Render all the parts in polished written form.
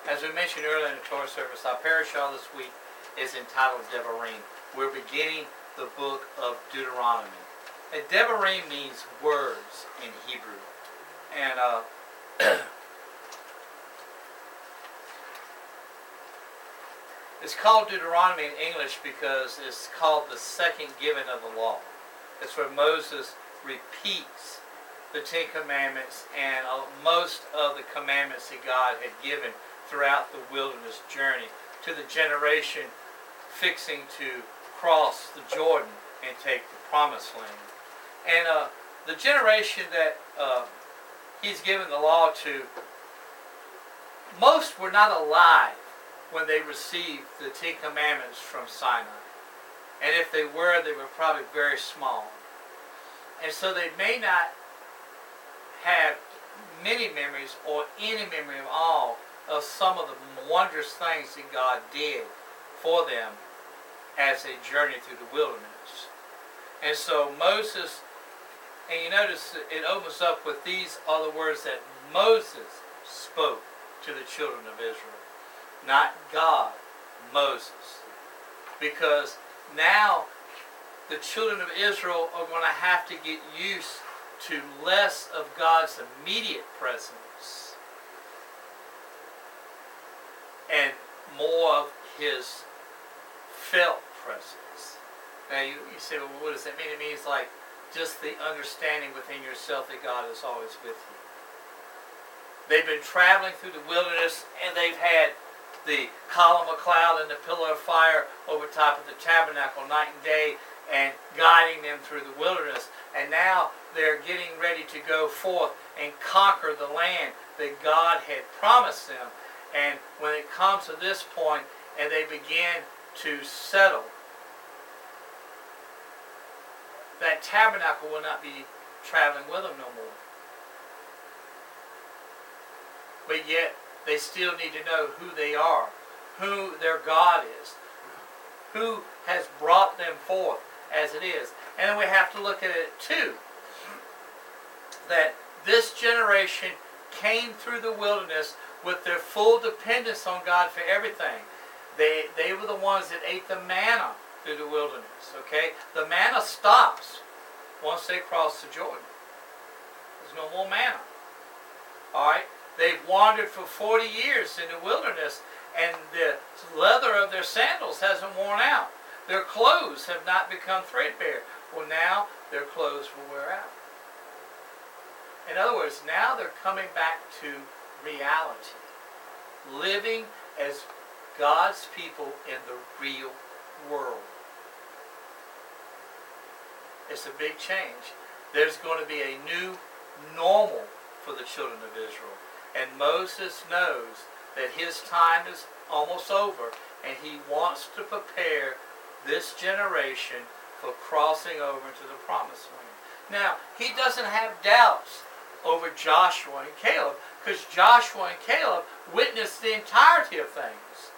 As we mentioned earlier in the Torah service, our parashah this week is entitled Devarim. We're beginning the book of Deuteronomy. And Devarim means words in Hebrew. And it's called Deuteronomy in English because it's called the second giving of the law. It's where Moses repeats the Ten Commandments and most of the commandments that God had given throughout the wilderness journey to the generation fixing to cross the Jordan and take the promised land. And the generation that he's given the law to, most were not alive when they received the Ten Commandments from Sinai. And if they were probably very small. And so they may not have many memories or any memory at all of some of the wondrous things that God did for them as they journeyed through the wilderness. And so Moses, and you notice it opens up with these are the words that Moses spoke to the children of Israel. Not God, Moses. Because now the children of Israel are going to have to get used to less of God's immediate presence and more of his felt presence. Now you say, well, what does that mean? It means like just the understanding within yourself that God is always with you. They've been traveling through the wilderness and they've had the column of cloud and the pillar of fire over top of the tabernacle night and day and guiding them through the wilderness. And now they're getting ready to go forth and conquer the land that God had promised them. And when it comes to this point and they begin to settle, that tabernacle will not be traveling with them no more. But yet they still need to know who they are, who their God is, who has brought them forth as it is. And then we have to look at it too, that this generation came through the wilderness with their full dependence on God for everything. They were the ones that ate the manna through the wilderness, okay? The manna stops once they cross the Jordan. There's no more manna. All right? They've wandered for 40 years in the wilderness, and the leather of their sandals hasn't worn out. Their clothes have not become threadbare. Well, now their clothes will wear out. In other words, now they're coming back to reality. Living as God's people in the real world. It's a big change. There's going to be a new normal for the children of Israel. And Moses knows that his time is almost over, and he wants to prepare this generation for crossing over into the promised land. Now, he doesn't have doubts over Joshua and Caleb, because Joshua and Caleb witnessed the entirety of things.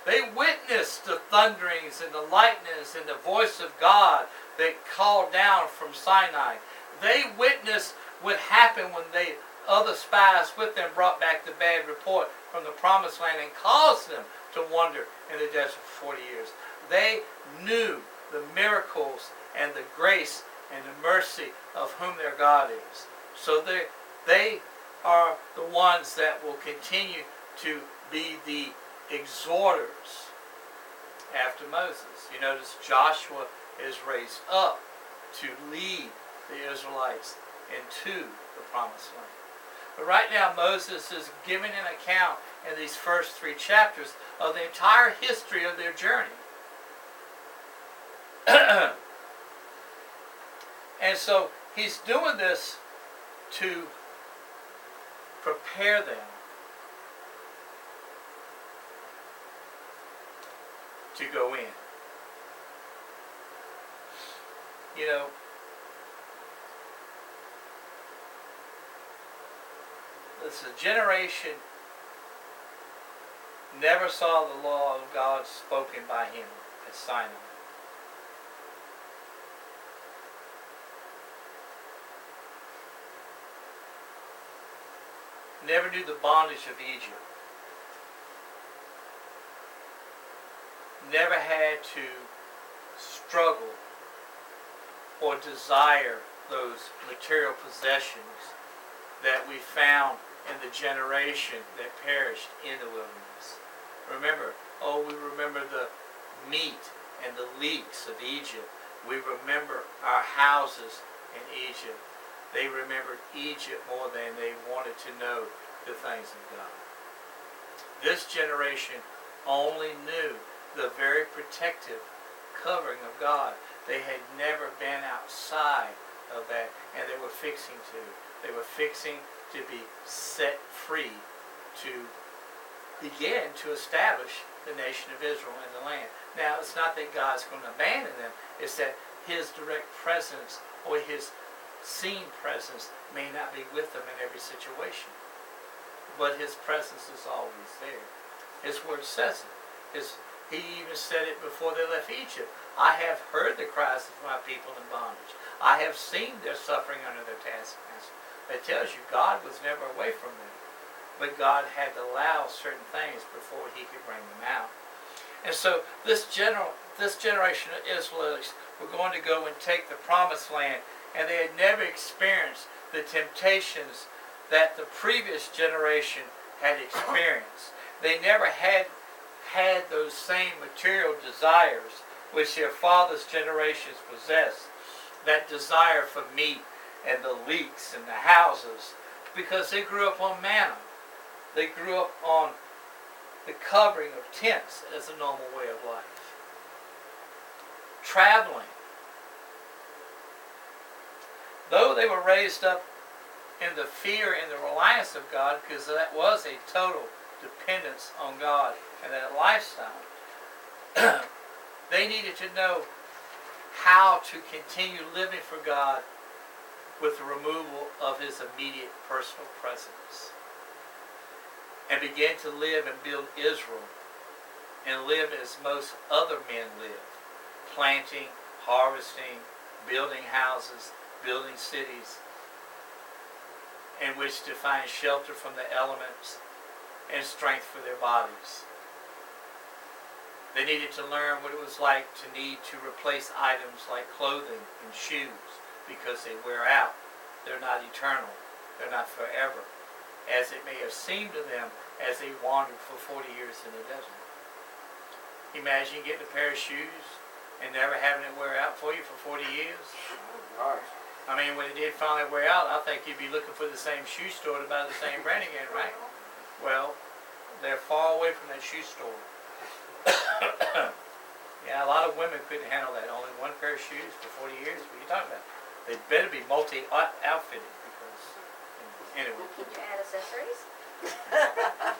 They witnessed the thunderings and the lightnings and the voice of God that called down from Sinai. They witnessed what happened when other spies with them brought back the bad report from the promised land and caused them to wander in the desert for 40 years. They knew the miracles and the grace and the mercy of whom their God is. So they are the ones that will continue to be the exhorters after Moses. You notice Joshua is raised up to lead the Israelites into the promised land. But right now Moses is giving an account in these first 3 chapters of the entire history of their journey. And so he's doing this to prepare them to go in. You know, this generation never saw the law of God spoken by him at Sinai. Never knew the bondage of Egypt. never had to struggle or desire those material possessions that we found in the generation that perished in the wilderness. Remember, we remember the meat and the leeks of Egypt. We remember our houses in Egypt. They remembered Egypt more than they wanted to know the things of God. This generation only knew the very protective covering of God. They had never been outside of that, and they were fixing to. They were fixing to be set free to begin to establish the nation of Israel in the land. Now, it's not that God's going to abandon them. It's that his direct presence or his seen presence may not be with them in every situation. But his presence is always there. His word says it. He even said it before they left Egypt. I have heard the cries of my people in bondage. I have seen their suffering under their taskmaster. That tells you God was never away from them. But God had to allow certain things before he could bring them out. And so this generation of Israelites were going to go and take the promised land, and they had never experienced the temptations that the previous generation had experienced. They never had those same material desires which their fathers' generations possessed. That desire for meat and the leeks and the houses, because they grew up on manna. They grew up on the covering of tents as a normal way of life. Traveling. Though they were raised up in the fear and the reliance of God, because that was a total dependence on God and that lifestyle, they needed to know how to continue living for God with the removal of his immediate personal presence, and begin to live and build Israel and live as most other men live, planting, harvesting, building houses, building cities, in which to find shelter from the elements and strength for their bodies. They needed to learn what it was like to need to replace items like clothing and shoes, because they wear out. They're not eternal. They're not forever, as it may have seemed to them as they wandered for 40 years in the desert. Imagine getting a pair of shoes and never having it wear out for you for 40 years. I mean, when it did finally wear out, I think you'd be looking for the same shoe store to buy the same brand again, right? Well, they're far away from that shoe store. Yeah, a lot of women couldn't handle that. Only one pair of shoes for 40 years. What are you talking about? They better be multi-outfitted, because, anyway. Can you add accessories?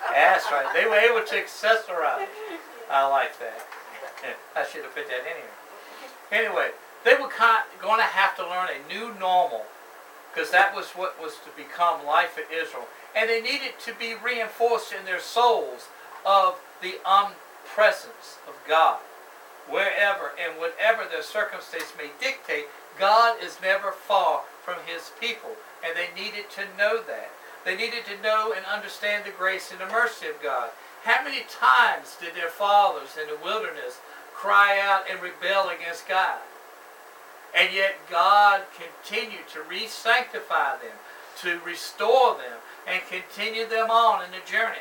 That's right. They were able to accessorize. I like that. I should have put that in here. Anyway, they were going to have to learn a new normal, because that was what was to become life in Israel. And they needed to be reinforced in their souls of the presence of God. Wherever and whatever their circumstance may dictate, God is never far from his people. And they needed to know that. They needed to know and understand the grace and the mercy of God. How many times did their fathers in the wilderness cry out and rebel against God? And yet God continued to re-sanctify them, to restore them, and continue them on in the journey.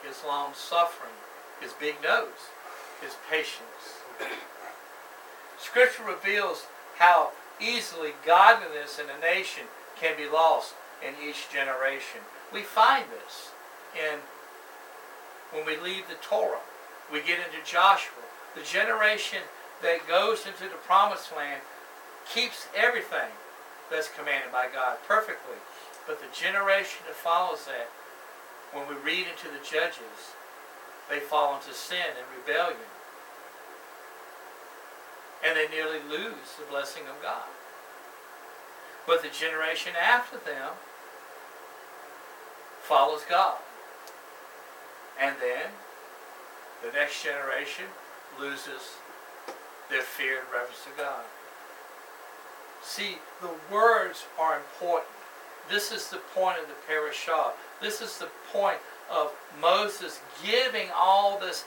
His long suffering, his big nose, his patience. Scripture reveals how easily godliness in a nation can be lost in each generation. We find this when we leave the Torah. We get into Joshua. The generation that goes into the promised land keeps everything that's commanded by God perfectly. But the generation that follows that, when we read into the Judges, they fall into sin and rebellion. And they nearly lose the blessing of God. But the generation after them follows God. And then the next generation loses their fear and reverence of God. See, the words are important. This is the point of the parashah. This is the point of Moses giving all this